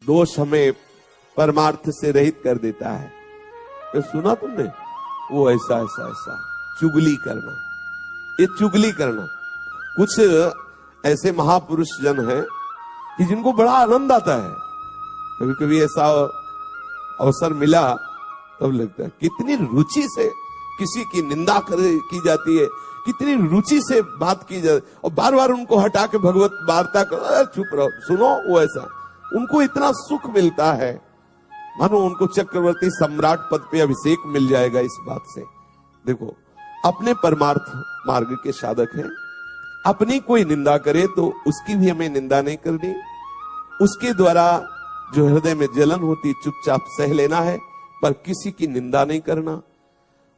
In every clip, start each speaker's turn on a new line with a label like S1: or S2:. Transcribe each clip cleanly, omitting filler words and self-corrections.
S1: दोष हमें परमार्थ से रहित कर देता है। तो सुना तुमने, वो ऐसा ऐसा ऐसा चुगली करना, ये चुगली करना। कुछ ऐसे महापुरुष जन हैं कि जिनको बड़ा आनंद आता है। कभी कभी ऐसा अवसर मिला तब लगता है कितनी रुचि से किसी की निंदा की जाती है, कितनी रुचि से बात की जाती, और बार बार उनको हटा के भगवत वार्ता करो, चुप रहो, सुनो। वो ऐसा उनको इतना सुख मिलता है मानो उनको चक्रवर्ती सम्राट पद पे अभिषेक मिल जाएगा इस बात से। देखो, अपने परमार्थ मार्ग के साधक हैं, अपनी कोई निंदा करे तो उसकी भी हमें निंदा नहीं करनी। उसके द्वारा जो हृदय में जलन होती चुपचाप सह लेना है, पर किसी की निंदा नहीं करना।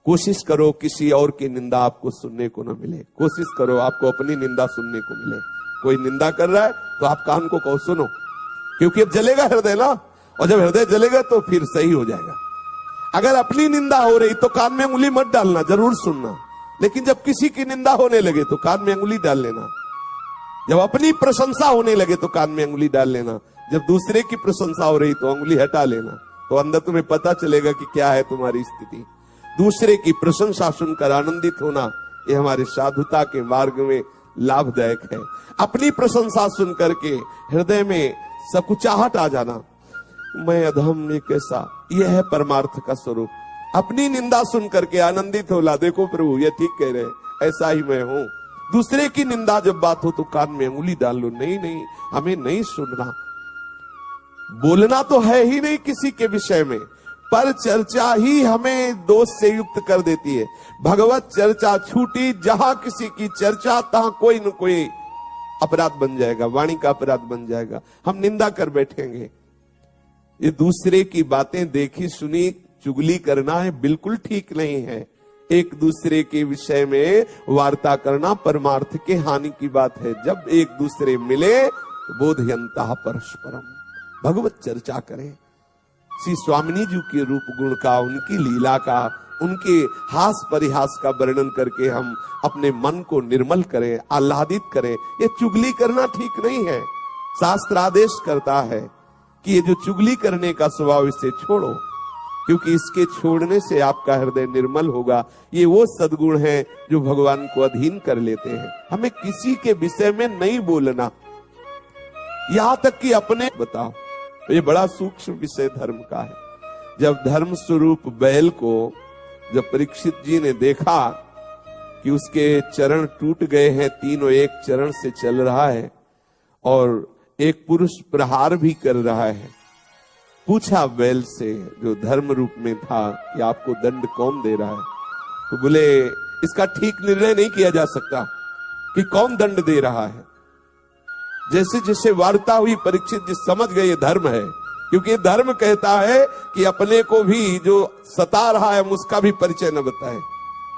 S1: कोशिश करो किसी और की निंदा आपको सुनने को न मिले, कोशिश करो आपको अपनी निंदा सुनने को मिले। कोई निंदा कर रहा है तो आप कान को कहो सुनो, क्योंकि अब जलेगा हृदय ना, और जब हृदय जलेगा तो फिर सही हो जाएगा। अगर अपनी निंदा हो रही तो कान में उंगली मत डालना, जरूर सुनना, लेकिन जब किसी की निंदा होने लगे तो कान में उंगली डाल लेना। जब अपनी प्रशंसा होने लगे तो कान में उंगली डाल लेना, जब दूसरे की प्रशंसा हो रही तो उंगली हटा लेना। तो अंदर तुम्हें पता चलेगा कि क्या है तुम्हारी स्थिति। दूसरे की प्रशंसा सुनकर आनंदित होना, ये हमारे साधुता के मार्ग में लाभदायक है। अपनी प्रशंसा सुन करके हृदय में सकुचाहट आ जाना, मैं अधम, ये कैसा, यह है परमार्थ का स्वरूप। अपनी निंदा सुन करके आनंदित होला, देखो प्रभु ये ठीक कह रहे हैं, ऐसा ही मैं हूं। दूसरे की निंदा जब बात हो तो कान में उंगली डाल लो, नहीं नहीं हमें नहीं सुनना। बोलना तो है ही नहीं किसी के विषय में, पर चर्चा ही हमें दोष से युक्त कर देती है। भगवत चर्चा छूटी, जहां किसी की चर्चा तहां कोई न कोई अपराध बन जाएगा, वाणी का अपराध बन जाएगा, हम निंदा कर बैठेंगे। ये दूसरे की बातें देखी सुनी चुगली करना है, बिल्कुल ठीक नहीं है। एक दूसरे के विषय में वार्ता करना परमार्थ के हानि की बात है। जब एक दूसरे मिले तो बोधयंता परस्परम, भगवत चर्चा करें। श्री स्वामिनी जी के रूप गुण का, उनकी लीला का, उनके हास परिहास का वर्णन करके हम अपने मन को निर्मल करें, आह्लादित करें। ये चुगली करना ठीक नहीं है। शास्त्र आदेश करता है कि ये जो चुगली करने का स्वभाव, इसे छोड़ो, क्योंकि इसके छोड़ने से आपका हृदय निर्मल होगा। ये वो सद्गुण है जो भगवान को अधीन कर लेते हैं। हमें किसी के विषय में नहीं बोलना, यहां तक कि अपने बताओ। ये बड़ा सूक्ष्म विषय धर्म का है। जब धर्म स्वरूप बैल को जब परीक्षित जी ने देखा कि उसके चरण टूट गए हैं, तीनों एक चरण से चल रहा है और एक पुरुष प्रहार भी कर रहा है, पूछा बैल से जो धर्म रूप में था कि आपको दंड कौन दे रहा है? तो बोले इसका ठीक निर्णय नहीं किया जा सकता कि कौन दंड दे रहा है। जैसे जैसे वार्ता हुई परीक्षित जी समझ गए ये धर्म है, क्योंकि धर्म कहता है कि अपने को भी जो सता रहा है हम उसका भी परिचय न बताएं,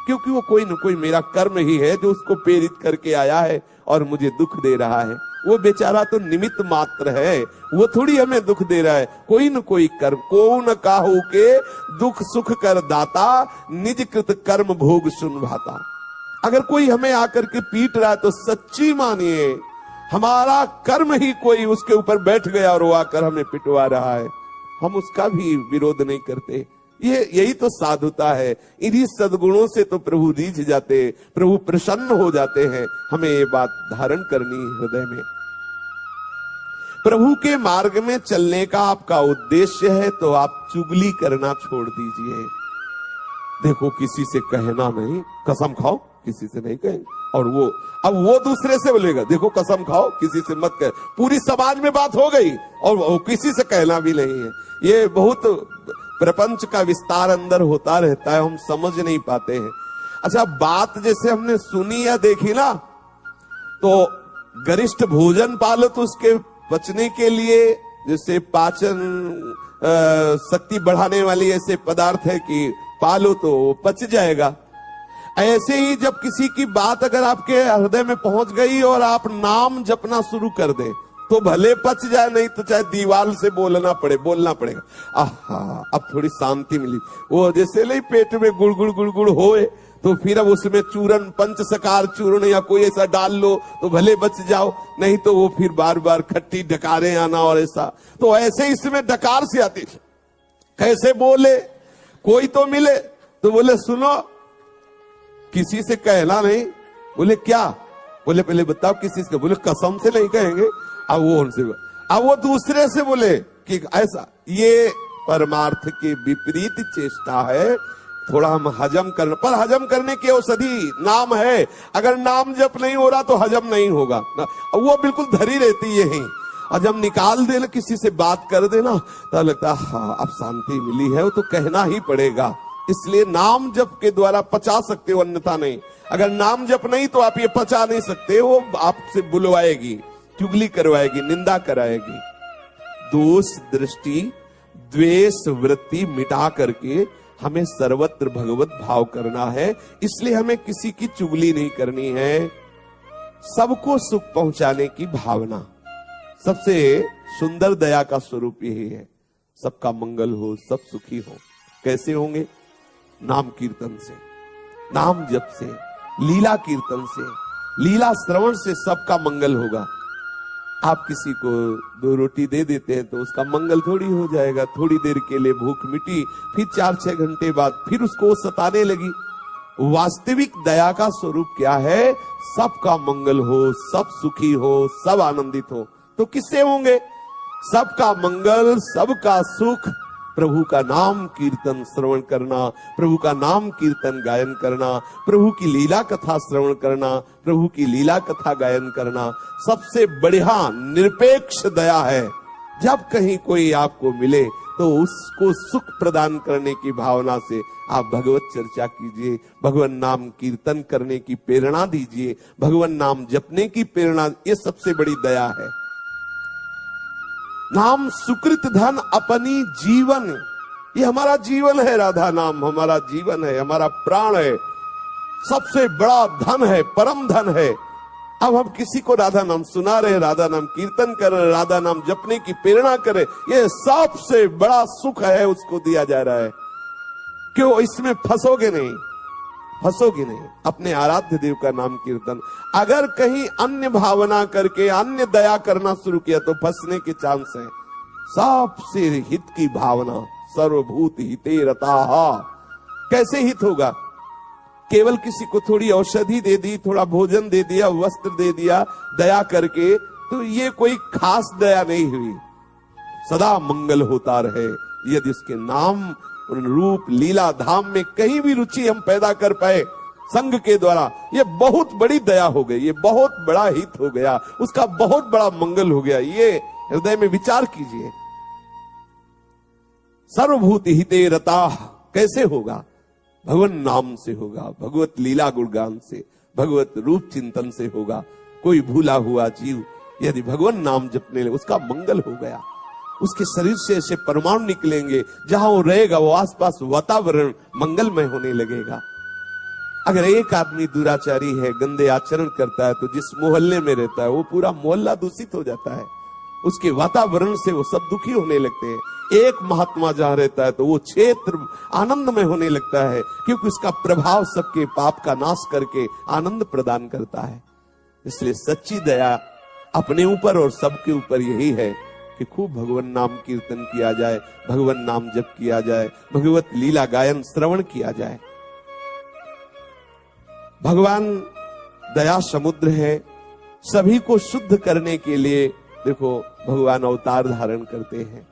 S1: क्योंकि वो कोई न कोई मेरा कर्म ही है जो उसको प्रेरित करके आया है और मुझे दुख दे रहा है। वो बेचारा तो निमित्त मात्र है, वो थोड़ी हमें दुख दे रहा है। कोई न कोई कर्म, को न काहू के दुख सुख कर दाता, निज कृत कर्म भोग सुन भाता। अगर कोई हमें आकर के पीट रहा है तो सच्ची मानिए हमारा कर्म ही कोई उसके ऊपर बैठ गया और वो आकर हमें पिटवा रहा है, हम उसका भी विरोध नहीं करते। यही तो साधुता है। इन्हीं सद्गुणों से तो प्रभु रीझ जाते, प्रभु प्रसन्न हो जाते हैं। हमें ये बात धारण करनी हृदय में। प्रभु के मार्ग में चलने का आपका उद्देश्य है तो आप चुगली करना छोड़ दीजिए। देखो किसी से कहना नहीं, कसम खाओ किसी से नहीं कहेंगे। और अब वो दूसरे से बोलेगा देखो कसम खाओ किसी से मत कहे। पूरी समाज में बात हो गई और वो किसी से कहना भी नहीं है। ये बहुत प्रपंच का विस्तार अंदर होता रहता है, हम समझ नहीं पाते हैं। अच्छा, बात जैसे हमने सुनी या देखी ना, तो गरिष्ठ भोजन पालो तो उसके पचने के लिए, जैसे पाचन शक्ति बढ़ाने वाली ऐसे पदार्थ है कि पालो तो पच जाएगा। ऐसे ही जब किसी की बात अगर आपके हृदय में पहुंच गई और आप नाम जपना शुरू कर दें तो भले पच जाए, नहीं तो चाहे दीवार से बोलना पड़ेगा। आहा, अब थोड़ी शांति मिली। वो जैसे नहीं पेट में गुड़ गुड़ होए तो फिर अब उसमें चूरन, पंचसकार चूर्ण या कोई ऐसा डाल लो तो भले बच जाओ, नहीं तो वो फिर बार बार खट्टी डकारें आना और ऐसा। तो ऐसे इसमें डकार से आती। कैसे बोले? कोई तो मिले तो बोले सुनो, किसी से कहना नहीं। बोले क्या? बोले पहले बताओ किस चीज का? बोले कसम से नहीं कहेंगे। अब वो उनसे, अब वो दूसरे से बोले कि ऐसा, ये परमार्थ के विपरीत चेष्टा है, थोड़ा हम हजम करना। पर हजम करने की औषधि नाम है, अगर नाम जप नहीं हो रहा तो हजम नहीं होगा। वो बिल्कुल धरी रहती है यही। और जब निकाल देना, किसी से बात कर देना, तो लगता है हाँ अब शांति मिली है, वो तो कहना ही पड़ेगा। इसलिए नाम जप के द्वारा पचा सकते हो, अन्यथा नहीं। अगर नाम जप नहीं तो आप ये पचा नहीं सकते। वो आपसे बुलवाएगी, चुगली करवाएगी, निंदा कराएगी। दोष दृष्टि द्वेष वृत्ति मिटा करके हमें सर्वत्र भगवत भाव करना है। इसलिए हमें किसी की चुगली नहीं करनी है। सबको सुख पहुंचाने की भावना, सबसे सुंदर दया का स्वरूप यही है। सबका मंगल हो, सब सुखी हो। कैसे होंगे? नाम कीर्तन से, नाम जप से, लीला कीर्तन से, लीला श्रवण से सबका मंगल होगा। आप किसी को 2 रोटी दे देते हैं तो उसका मंगल थोड़ी हो जाएगा। थोड़ी देर के लिए भूख मिटी, फिर 4-6 घंटे बाद फिर उसको सताने लगी। वास्तविक दया का स्वरूप क्या है? सबका मंगल हो, सब सुखी हो, सब आनंदित हो। तो किससे होंगे? सबका मंगल, सबका सुख, प्रभु का नाम कीर्तन श्रवण करना, प्रभु का नाम कीर्तन गायन करना, प्रभु की लीला कथा श्रवण करना, प्रभु की लीला कथा गायन करना सबसे बढ़िया निरपेक्ष दया है। जब कहीं कोई आपको मिले तो उसको सुख प्रदान करने की भावना से आप भगवत चर्चा कीजिए, भगवान नाम कीर्तन करने की प्रेरणा दीजिए, भगवान नाम जपने की प्रेरणा। ये सबसे बड़ी दया है। नाम सुकृत धन अपनी जीवन, ये हमारा जीवन है। राधा नाम हमारा जीवन है, हमारा प्राण है, सबसे बड़ा धन है, परम धन है। अब हम किसी को राधा नाम सुना रहे, राधा नाम कीर्तन कर रहे, राधा नाम जपने की प्रेरणा करे, ये सबसे बड़ा सुख है, उसको दिया जा रहा है। क्यों? इसमें फंसोगे नहीं, फंसोगे नहीं। अपने आराध्य देव का नाम कीर्तन। अगर कहीं अन्य भावना करके अन्य दया करना शुरू किया तो फंसने के चांस है। सबसे हित की भावना, सर्वभूत हिते रताः। कैसे हित होगा? केवल किसी को थोड़ी औषधि दे दी, थोड़ा भोजन दे दिया, वस्त्र दे दिया दया करके, तो ये कोई खास दया नहीं हुई। सदा मंगल होता रहे। यदि उसके नाम रूप लीला धाम में कहीं भी रुचि हम पैदा कर पाए संग के द्वारा, ये बहुत बड़ी दया हो गई, ये बहुत बड़ा हित हो गया, उसका बहुत बड़ा मंगल हो गया। ये हृदय में विचार कीजिए। सर्वभूत हिते रताः कैसे होगा? भगवान नाम से होगा, भगवत लीला गुणगान से, भगवत रूप चिंतन से होगा। कोई भूला हुआ जीव यदि भगवान नाम जपने लगे, उसका मंगल हो गया। उसके शरीर से ऐसे परमाणु निकलेंगे, जहां वो रहेगा वो आसपास वातावरण मंगलमय होने लगेगा। अगर एक आदमी दुराचारी है, गंदे आचरण करता है, तो जिस मोहल्ले में रहता है वो पूरा मोहल्ला दूषित हो जाता है। उसके वातावरण से वो सब दुखी होने लगते हैं। एक महात्मा जहां रहता है तो वो क्षेत्र आनंदमय होने लगता है, क्योंकि उसका प्रभाव सबके पाप का नाश करके आनंद प्रदान करता है। इसलिए सच्ची दया अपने ऊपर और सबके ऊपर यही है कि खूब भगवान नाम कीर्तन किया जाए, भगवान नाम जप किया जाए, भगवत लीला गायन श्रवण किया जाए। भगवान दया समुद्र है। सभी को शुद्ध करने के लिए देखो भगवान अवतार धारण करते हैं।